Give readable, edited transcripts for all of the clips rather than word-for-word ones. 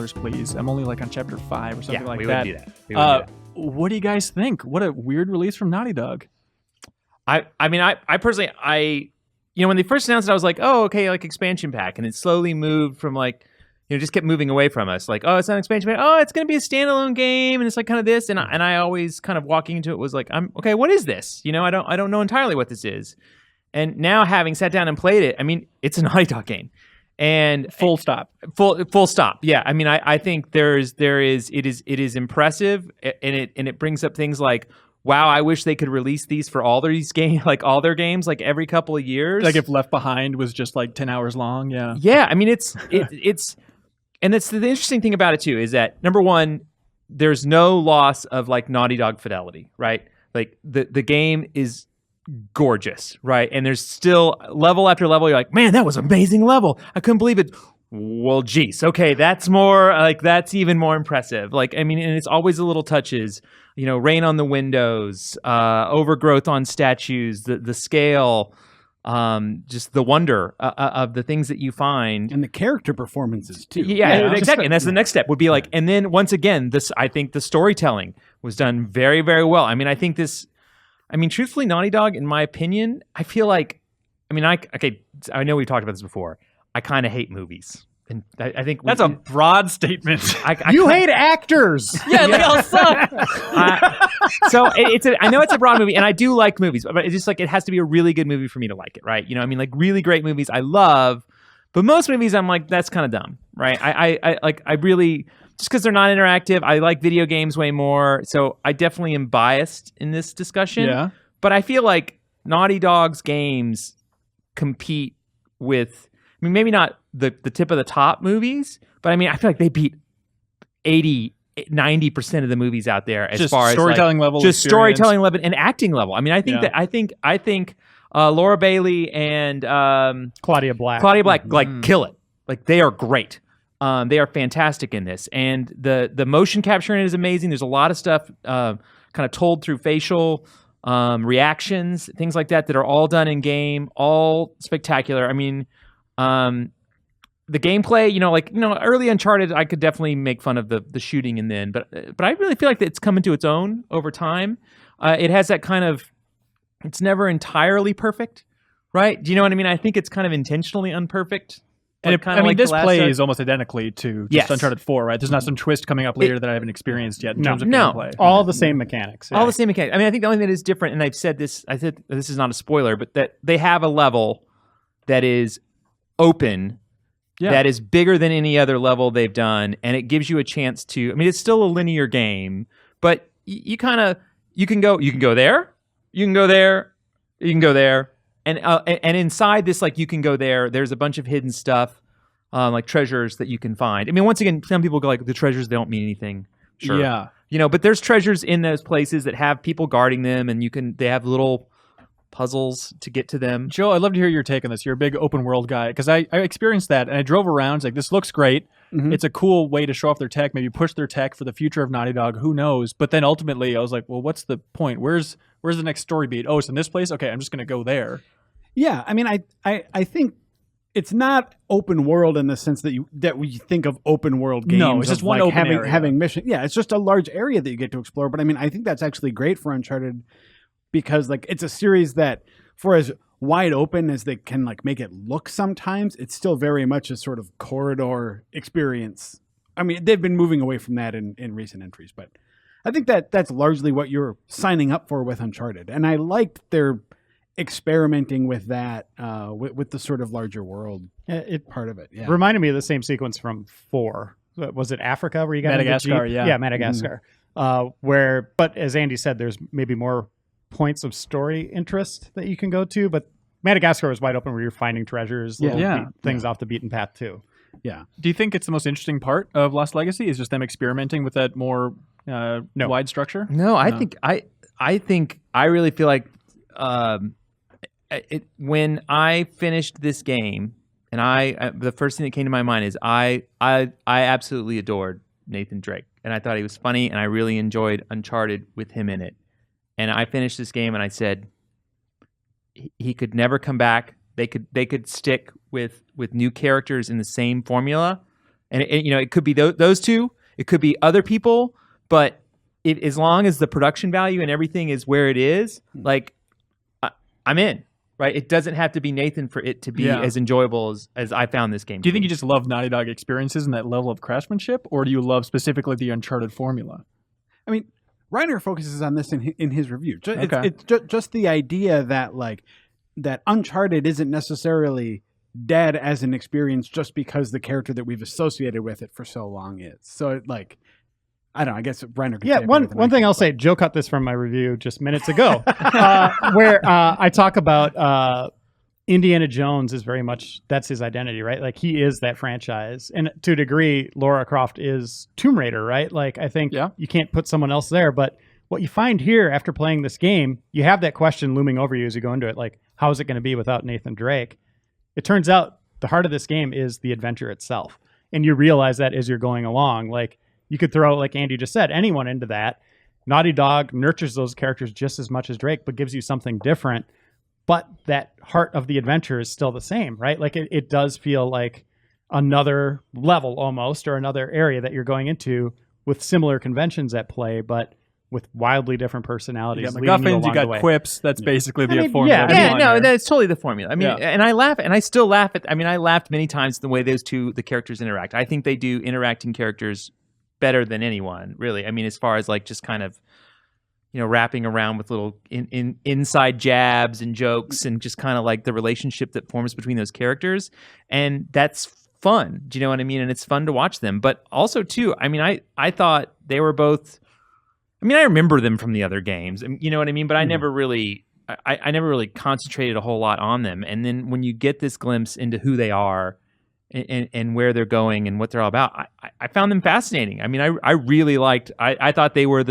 spoilers, please. I'm only like on chapter 5 or something like we that. Wouldn't do that. We wouldn't do that. What do you guys think? What a weird release from Naughty Dog. I personally, when they first announced it, I was like, oh, okay, like expansion pack. And it slowly moved from like, just kept moving away from us. Like, oh, it's not an expansion pack. Oh, it's going to be a standalone game. And it's like kind of this. And I always kind of walking into it was like, okay, what is this? I don't know entirely what this is. And now having sat down and played it, I mean, it's a Naughty Dog game. And full stop. Full stop. Yeah. I mean, I think it is impressive, and it brings up things like, wow, I wish they could release these for all these games, like all their games, like every couple of years. Like if Left Behind was just like 10 hours long. Yeah. Yeah. I mean, and that's the interesting thing about it too, is that number one, there's no loss of like Naughty Dog fidelity, right? Like the game is gorgeous, right? And there's still level after level. You're like, man, that was an amazing level. I couldn't believe it. Well, geez. Okay. That's even more impressive. Like, I mean, and it's always the little touches, rain on the windows, overgrowth on statues, the scale, just the wonder of the things that you find. And the character performances too. Yeah, exactly. And that's the next step would be like, and then once again, I think the storytelling was done very, very well. I mean, truthfully, Naughty Dog, in my opinion, I feel like, I know we've talked about this before. I kind of hate movies. And I think that's a broad statement. You hate actors. Yeah, they all suck. So I know it's a broad movie, and I do like movies, but it's just like it has to be a really good movie for me to like it, right? Like really great movies I love, but most movies I'm like, that's kind of dumb, right? I really, just because they're not interactive, I like video games way more, so I definitely am biased in this discussion. Yeah. But I feel like Naughty Dog's games compete with, I mean, maybe not the tip of the top movies, but I mean, I feel like they beat 90% of the movies out there as just far as storytelling level, just storytelling level and acting level. I mean, I think Laura Bailey and Claudia Black like kill it. Like they are great. They are fantastic in this, and the motion capture in it is amazing. There's a lot of stuff kind of told through facial reactions, things like that are all done in game, all spectacular. I mean, the gameplay, early Uncharted, I could definitely make fun of the shooting and then, but I really feel like it's come into its own over time. It has that kind of, it's never entirely perfect, right? Do you know what I mean? I think it's kind of intentionally unperfect. And this plays almost identically to just Uncharted 4, right? There's not some twist coming up later that I haven't experienced yet in terms of gameplay. All the same mechanics. Yeah. All the same mechanics. I mean, I think the only thing that is different, and I said this is not a spoiler, but that they have a level that is open, that is bigger than any other level they've done, and it gives you a chance to, I mean, it's still a linear game, but you can go there, you can go there, you can go there. And inside this, like, you can go there. There's a bunch of hidden stuff, like treasures that you can find. I mean, once again, some people go like, the treasures, they don't mean anything. Sure. Yeah. But there's treasures in those places that have people guarding them, and they have little puzzles to get to them. Joe, I'd love to hear your take on this. You're a big open world guy, because I experienced that, and I drove around. It's like, this looks great. Mm-hmm. It's a cool way to show off their tech, maybe push their tech for the future of Naughty Dog. Who knows? But then ultimately, I was like, well, what's the point? Where's the next story beat? Oh, it's in this place? Okay, I'm just going to go there. Yeah, I mean, I think it's not open world in the sense that we think of open world games. No, it's just one open area. Having mission. Yeah, it's just a large area that you get to explore. But I mean, I think that's actually great for Uncharted, because like it's a series that, for as wide open as they can like make it look sometimes, it's still very much a sort of corridor experience. I mean, they've been moving away from that in recent entries, but I think that's largely what you're signing up for with Uncharted. And I liked their experimenting with that, with the sort of larger world part of it. Yeah. Reminded me of the same sequence from 4. Was it Africa where you got Madagascar? Yeah, Madagascar. Mm-hmm. But as Andy said, there's maybe more points of story interest that you can go to. But Madagascar is wide open where you're finding treasures, things off the beaten path too. Yeah. Do you think it's the most interesting part of Lost Legacy is just them experimenting with that more wide structure? No, I think I really feel like when I finished this game, and the first thing that came to my mind is I absolutely adored Nathan Drake, and I thought he was funny, and I really enjoyed Uncharted with him in it. And I finished this game, and I said he could never come back. They could stick with new characters in the same formula, And it could be those two, it could be other people, but as long as the production value and everything is where it is, like I'm in. Right, it doesn't have to be Nathan for it to be as enjoyable as I found this game. Do you think you just love Naughty Dog experiences and that level of craftsmanship, or do you love specifically the Uncharted formula? I mean, Reiner focuses on this in his review. It's just the idea that that Uncharted isn't necessarily dead as an experience just because the character that we've associated with it for so long is. So I don't know. I guess Reiner could say one thing I'll say, Joe cut this from my review just minutes ago, where I talk about Indiana Jones is very much, that's his identity, right? Like he is that franchise. And to a degree, Lara Croft is Tomb Raider, right? Like I think you can't put someone else there. But what you find here after playing this game, you have that question looming over you as you go into it. Like, how is it going to be without Nathan Drake? It turns out the heart of this game is the adventure itself. And you realize that as you're going along. Like, you could throw, like Andy just said, anyone into that. Naughty Dog nurtures those characters just as much as Drake, but gives you something different. But that heart of the adventure is still the same, right? Like it does feel like another level almost, or another area that you're going into with similar conventions at play, but with wildly different personalities. You got MacGuffins, you got quips. That's basically the formula. That's totally the formula. I mean, and I laugh, and I still laugh at. I mean, I laughed many times the way the characters interact. I think they do interacting characters better than anyone, really. I mean, as far as like just kind of, wrapping around with little inside jabs and jokes, and just kind of like the relationship that forms between those characters, and that's fun. Do you know what I mean? And it's fun to watch them. But also too, I mean, I thought they were both. I mean, I remember them from the other games, you know what I mean? But I never really, I never really concentrated a whole lot on them. And then when you get this glimpse into who they are and where they're going and what they're all about, I found them fascinating. I mean, I really liked. I thought they were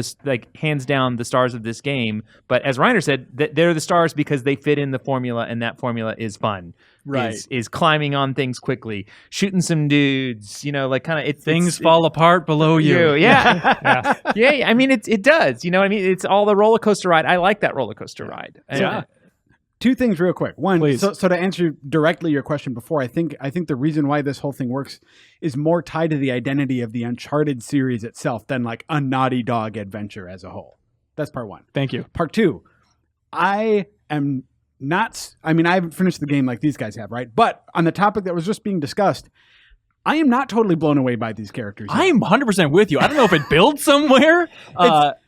hands down the stars of this game. But as Reiner said, they're the stars because they fit in the formula, and that formula is fun. Right, is climbing on things quickly, shooting some dudes. Like kind of things fall apart below you. Yeah. Yeah. I mean, it does. You know what I mean? It's all the roller coaster ride. I like that roller coaster ride. Yeah. Two things real quick. One, so to answer directly your question before, I think the reason why this whole thing works is more tied to the identity of the Uncharted series itself than like a Naughty Dog adventure as a whole. That's part one. Thank you. Part two, I haven't finished the game like these guys have, right? But on the topic that was just being discussed, I am not totally blown away by these characters yet. I am 100% with you. I don't know if it builds somewhere.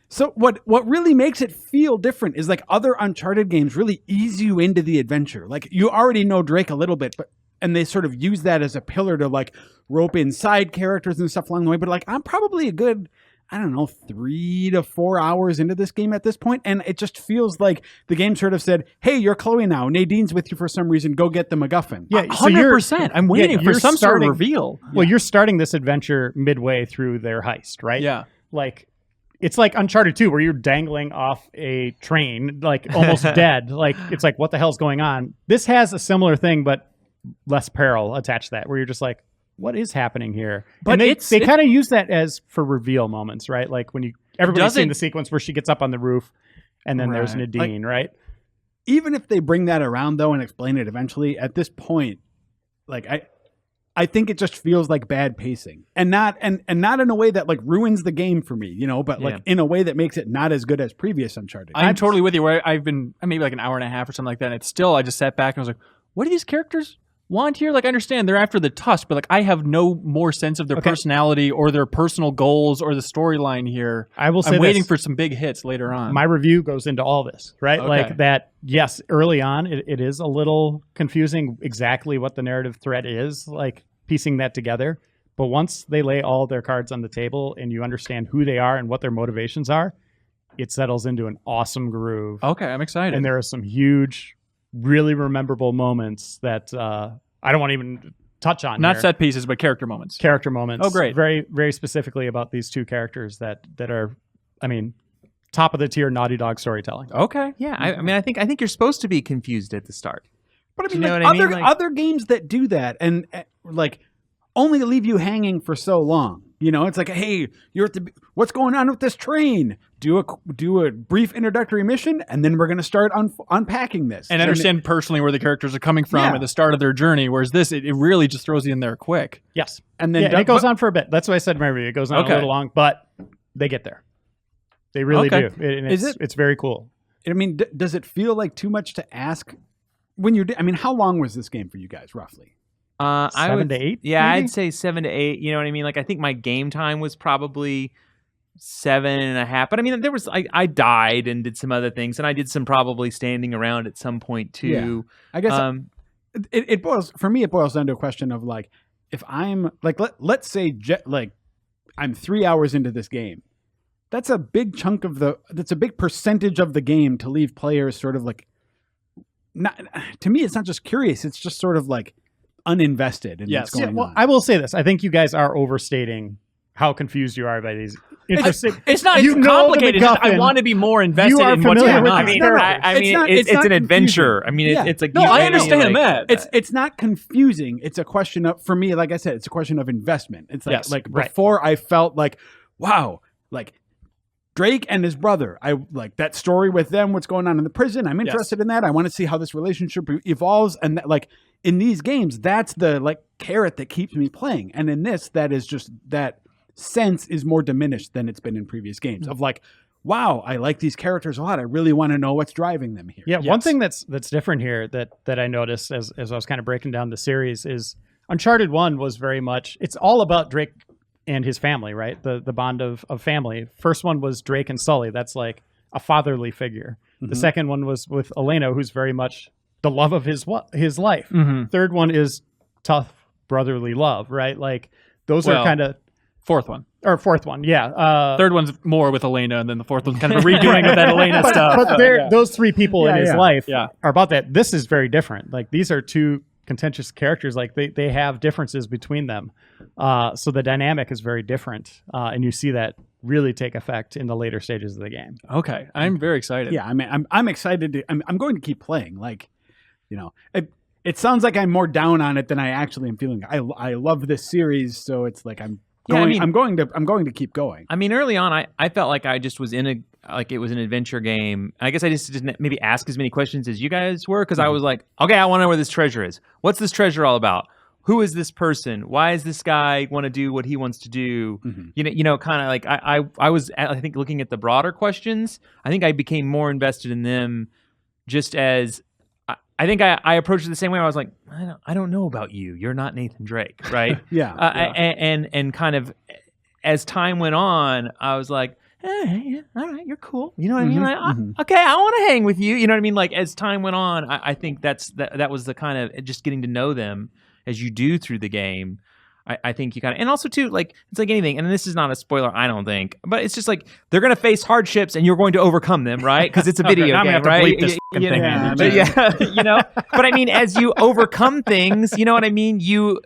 So what really makes it feel different is like other Uncharted games really ease you into the adventure. Like you already know Drake a little bit, and they sort of use that as a pillar to like rope in side characters and stuff along the way. But like I'm probably a good, 3 to 4 hours into this game at this point, and it just feels like the game sort of said, "Hey, you're Chloe now. Nadine's with you for some reason. Go get the MacGuffin." Yeah, 100%. I'm waiting for some sort of reveal. Well, you're starting this adventure midway through their heist, right? Yeah, like. It's like Uncharted 2, where you're dangling off a train, like almost dead. Like it's like, what the hell's going on? This has a similar thing, but less peril attached to that, where you're just like, what is happening here? But they kind of use that as for reveal moments, right? Like when everybody's seen the sequence where she gets up on the roof, and then there's Nadine, right? Even if they bring that around though and explain it eventually, at this point, like I think it just feels like bad pacing, and not in a way that like ruins the game for me, but like in a way that makes it not as good as previous Uncharted. I'm totally with you. Where I've been maybe like an hour and a half or something like that, and it's still, I just sat back and I was like, what do these characters want here? Like I understand they're after the tusk, but like I have no more sense of their personality or their personal goals or the storyline here. I will say I'm waiting for some big hits later on. My review goes into all this, right? Okay. Like that. Yes, early on it is a little confusing exactly what the narrative thread is, like piecing that together. But once they lay all their cards on the table and you understand who they are and what their motivations are, it settles into an awesome groove. Okay, I'm excited. And there are some huge, really memorable moments that I don't want to even touch on. Not set pieces, but character moments. Character moments. Oh, great. Very, very specifically about these two characters that are, top of the tier Naughty Dog storytelling. Okay. Yeah, I think you're supposed to be confused at the start. But other games that do that and like only leave you hanging for so long, You know, it's like, hey, you're at what's going on with this train? Do a brief introductory mission, and then we're going to start unpacking this and understand personally where the characters are coming from at the start of their journey. Whereas this, it really just throws you in there quick. Yes, and then and it goes on for a bit. That's what I said in my review. It goes on a little long, but they get there. They really do. It's very cool. I mean, does it feel like too much to ask when you're? I mean, how long was this game for you guys, roughly? 7 to 8. Yeah, maybe? I'd say 7 to 8. You know what I mean? Like, I think my game time was probably 7.5. But I mean, I died and did some other things, and I did some probably standing around at some point too. Yeah. I guess it boils down to a question of like, if I'm like, let's say like I'm 3 hours into this game. That's a big chunk of that's a big percentage of the game to leave players sort of like, not, to me, it's not just curious. It's just sort of like uninvested in what's going on. I will say this. I think you guys are overstating how confused you are by these. It's not complicated. I want to be more invested in what's going on. It's an adventure. I mean, it's like I understand that. It's not confusing. It's a question of, for me, like I said, it's a question of investment. It's like before I felt like, wow, like Drake and his brother, I like that story with them, what's going on in the prison. I'm interested in that. I want to see how this relationship evolves. And that, like in these games, that's the like carrot that keeps me playing. And in this, that is just that sense is more diminished than it's been in previous games of like, wow, I like these characters a lot. I really want to know what's driving them here. Yeah. One thing that's different here that I noticed as I was kind of breaking down the series is Uncharted 1 was very much, it's all about Drake and his family, right? The bond of family. First one was Drake and Sully. That's like a fatherly figure. Mm-hmm. The second one was with Elena, who's very much the love of his life. Mm-hmm. Third one is tough brotherly love, right? Like those are kind of fourth one, yeah. Third one's more with Elena, and then the fourth one's kind of a redoing of that Elena stuff. But those three people in his life are about that. This is very different. Like these are two contentious characters. Like they have differences between them. So the dynamic is very different. And you see that really take effect in the later stages of the game. Okay. I'm very excited. Yeah. I mean, I'm excited I'm going to keep playing. Like, you know, it sounds like I'm more down on it than I actually am feeling. I love this series. So it's like, I'm going to keep going. I mean, early on, I felt like I just was it was an adventure game. I guess I just didn't maybe ask as many questions as you guys were, because I was like, okay, I want to know where this treasure is. What's this treasure all about? Who is this person? Why is this guy want to do what he wants to do? Mm-hmm. You know, kind of like I was, I think, looking at the broader questions. I think I became more invested in them, just as I think I approached it the same way. I was like, I don't know about you. You're not Nathan Drake, right? Yeah. And kind of as time went on, I was like, hey, all right, you're cool. You know what I mean? Like, okay, I want to hang with you. You know what I mean? Like as time went on, I think that was the kind of just getting to know them as you do through the game. I think you kind of, and also too, like it's like anything, and this is not a spoiler, I don't think, but it's just like they're going to face hardships and you're going to overcome them, right? Because it's a video game, right? You know. But I mean, as you overcome things, you know what I mean. You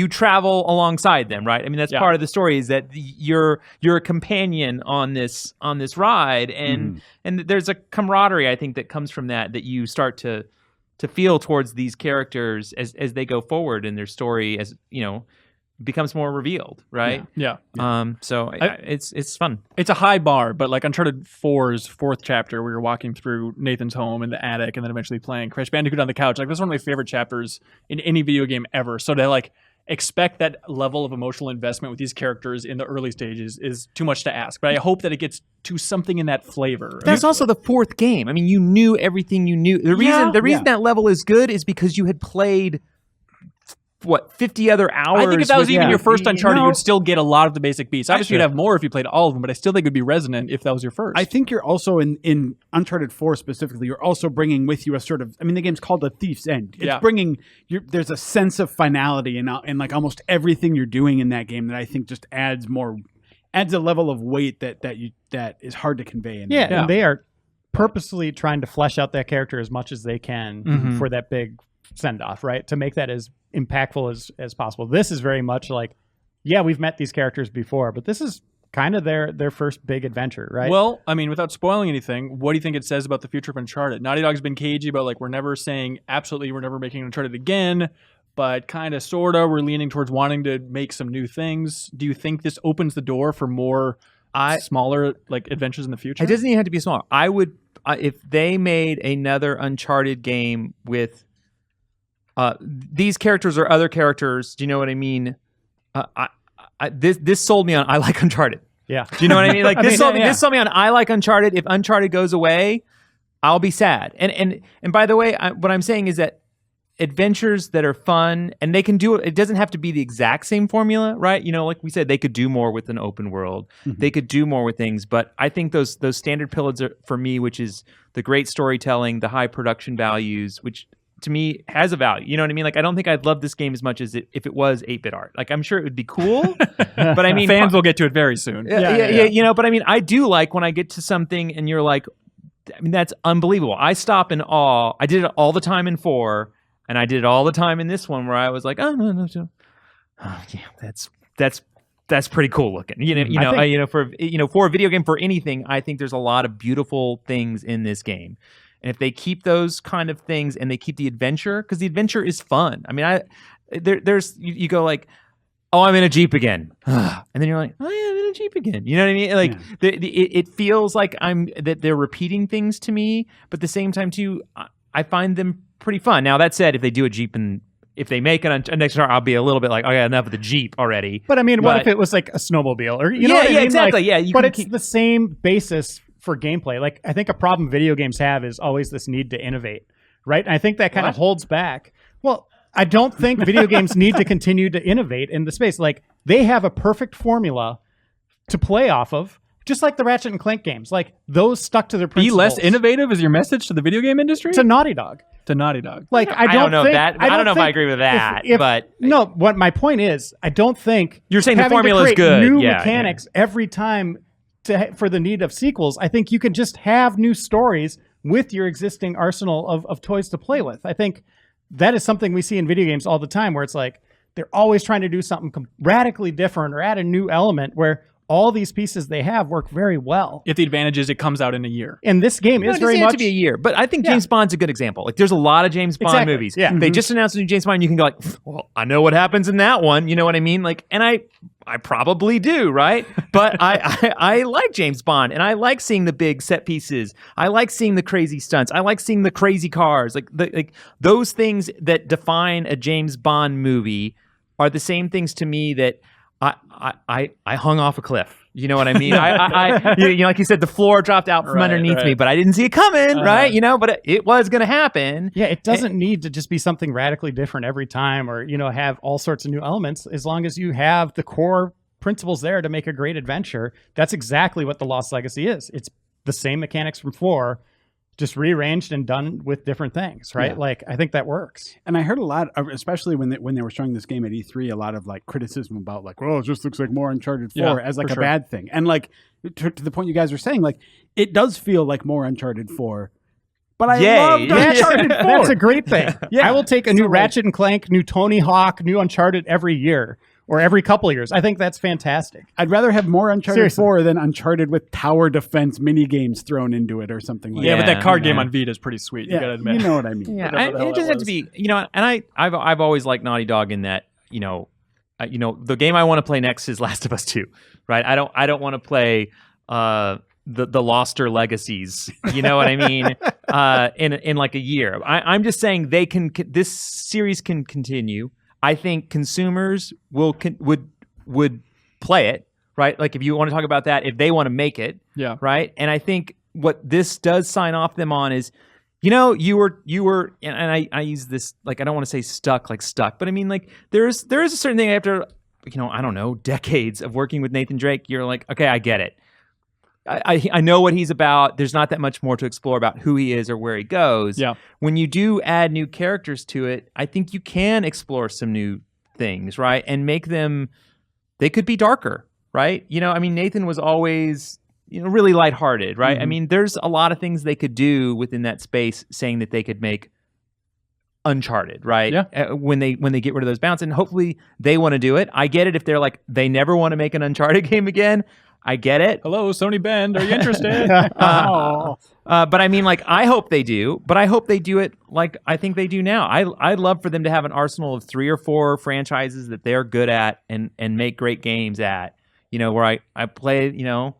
travel alongside them, right? I mean, that's part of the story, is that you're a companion on this ride, and there's a camaraderie, I think, that comes from that you start to feel towards these characters as they go forward in their story, as you know, becomes more revealed, right? Yeah. So it's fun. It's a high bar, but like Uncharted 4's fourth chapter, where you're walking through Nathan's home in the attic, and then eventually playing Crash Bandicoot on the couch. Like that's one of my favorite chapters in any video game ever. So to like expect that level of emotional investment with these characters in the early stages is too much to ask. But I hope that it gets to something in that flavor. That's also the fourth game. I mean, you knew everything you knew. The reason that level is good is because you had played 50 other hours. I think if that was even your first Uncharted, you would still get a lot of the basic beats. Obviously, you'd have more if you played all of them, but I still think it would be resonant if that was your first. I think you're also in Uncharted 4 specifically, you're also bringing with you a sort of, I mean, the game's called The Thief's End. It's bringing, there's a sense of finality in like almost everything you're doing in that game that I think just adds a level of weight that is hard to convey. And they are purposely trying to flesh out that character as much as they can for that big send-off, right? To make that as impactful as possible. This is very much like, we've met these characters before, but this is kind of their first big adventure, right? Well, I mean, without spoiling anything, what do you think it says about the future of Uncharted? Naughty Dog's been cagey about like, we're never saying absolutely we're never making Uncharted again. but kind of, sort of, we're leaning towards wanting to make some new things. Do you think this opens the door for more smaller like adventures in the future? It doesn't even have to be small. I would, if they made another Uncharted game with these characters or other characters, do you know what I mean? This sold me on I like Uncharted. Yeah. Do you know what I mean? Like this sold me on I like Uncharted. If Uncharted goes away, I'll be sad. And by the way, what I'm saying is that adventures that are fun, and they can do it. It doesn't have to be the exact same formula, right? You know, like we said, they could do more with an open world. Mm-hmm. They could do more with things, but I think those standard pillars are, for me, which is the great storytelling, the high production values, which to me has a value. You know what I mean? Like I don't think I'd love this game as much as if it was 8-bit art. Like I'm sure it would be cool, but I mean, fans will get to it very soon. Yeah. You know, but I mean, I do like when I get to something and you're like, I mean, that's unbelievable. I stop in awe. I did it all the time in 4. And I did it all the time in this one where I was like, oh no, oh yeah, that's pretty cool looking. For a video game, for anything, I think there's a lot of beautiful things in this game. And if they keep those kind of things and they keep the adventure, because the adventure is fun. I mean, you go like, oh, I'm in a Jeep again, and then you're like, oh yeah, I'm in a Jeep again. You know what I mean? Like it feels like that they're repeating things to me, but at the same time too, I find them pretty fun. Now that said, if they do a Jeep and if they make an next car, I'll be a little bit like, oh yeah, enough of the Jeep already. But I mean, what if it was like a snowmobile or you know what I mean? Exactly. Like, but it's the same basis for gameplay. Like I think a problem video games have is always this need to innovate, right? And I think that kind of holds back. Well, I don't think video games need to continue to innovate in the space. Like they have a perfect formula to play off of. Just like the Ratchet and Clank games, like those stuck to their principles. Be less innovative is your message to the video game industry? To Naughty Dog. Like I don't know if I agree with that. But no, what my point is, I don't think you're saying the formula is good. New mechanics every time for the need of sequels. I think you can just have new stories with your existing arsenal of toys to play with. I think that is something we see in video games all the time, where it's like they're always trying to do something radically different or add a new element where all these pieces they have work very well. If the advantage is it comes out in a year. And this game is very much to be a year. But I think James Bond's a good example. Like there's a lot of James Bond movies. Yeah. They just announced a new James Bond and you can go like, well, I know what happens in that one. You know what I mean? Like, and I probably do, right? But I like James Bond and I like seeing the big set pieces. I like seeing the crazy stunts. I like seeing the crazy cars. Like those things that define a James Bond movie are the same things to me that I hung off a cliff. You know what I mean? Like you said, the floor dropped out from underneath me, but I didn't see it coming, right? You know, but it was going to happen. Yeah, it doesn't need to just be something radically different every time, or have all sorts of new elements. As long as you have the core principles there to make a great adventure, that's exactly what the Lost Legacy is. It's the same mechanics from 4. Just rearranged and done with different things, right? Yeah. Like I think that works. And I heard a lot, especially when they were showing this game at E3, a lot of like criticism about like, well, it just looks like more Uncharted 4 as like a bad thing. And like to the point you guys are saying, like it does feel like more Uncharted 4. But I love Uncharted 4. That's a great thing. I will take a new Ratchet and Clank, new Tony Hawk, new Uncharted every year. Or every couple of years. I think that's fantastic. I'd rather have more Uncharted 4 than Uncharted with tower defense mini games thrown into it or something like that. Yeah, but that card game on Vita is pretty sweet. You gotta admit. You know what I mean. Yeah, it doesn't have to be. And I've always liked Naughty Dog in that. The game I want to play next is Last of Us 2. Right? I don't want to play the Loster Legacies. You know what I mean? In like a year. I'm just saying this series can continue. I think consumers would play it, right? Like if you want to talk about that, if they want to make it, right? And I think what this does sign off them on is, you were, and I use this, like I don't want to say stuck, but I mean like there is a certain thing after, I don't know, decades of working with Nathan Drake, you're like, okay, I get it. I know what he's about. There's not that much more to explore about who he is or where he goes. Yeah. When you do add new characters to it, I think you can explore some new things, right? And make them, they could be darker, right? Nathan was always, really lighthearted, right? Mm-hmm. There's a lot of things they could do within that space saying that they could make Uncharted, right? Yeah. When they get rid of those bounds, and hopefully they want to do it. I get it if they're like, they never want to make an Uncharted game again. I get it. Hello, Sony Bend. Are you interested? But I mean, like, I hope they do, but I hope they do it like I think they do now. I'd love for them to have an arsenal of 3 or 4 franchises that they're good at and make great games at, you know, where I play, you know,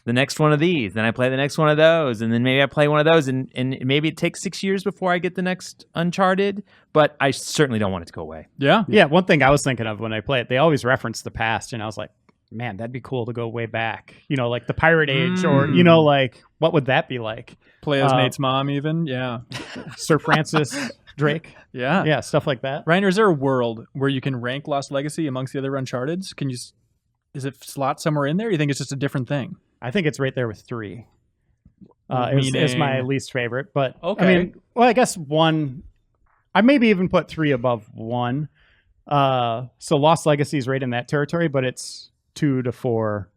the next one of these, then I play the next one of those, and then maybe I play one of those, and maybe it takes 6 years before I get the next Uncharted, but I certainly don't want it to go away. Yeah. Yeah, one thing I was thinking of when I play it, they always reference the past, and I was like, man, that'd be cool to go way back. You know, like the Pirate Age, or, you know, like, what would that be like? Play as Nate's mom even. Yeah. Sir Francis Drake. Yeah. Yeah, stuff like that. Reiner, is there a world where you can rank Lost Legacy amongst the other Uncharteds? Is it slot somewhere in there? Or you think it's just a different thing? I think it's right there with 3. It's my least favorite, but okay. I mean, well, I guess 1. I maybe even put 3 above 1. So Lost Legacy is right in that territory, but it's 2 to 4,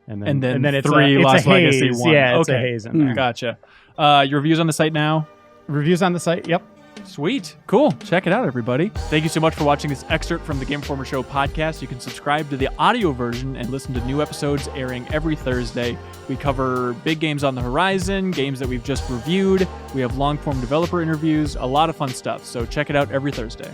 and then it's 3 Lost Legacy 1. Yeah, it's okay. a haze in there. Gotcha. Your reviews on the site now? Reviews on the site. Yep. Sweet. Cool. Check it out, everybody. Thank you so much for watching this excerpt from the Game Informer Show podcast. You can subscribe to the audio version and listen to new episodes airing every Thursday. We cover big games on the horizon, games that we've just reviewed. We have long-form developer interviews, a lot of fun stuff. So check it out every Thursday.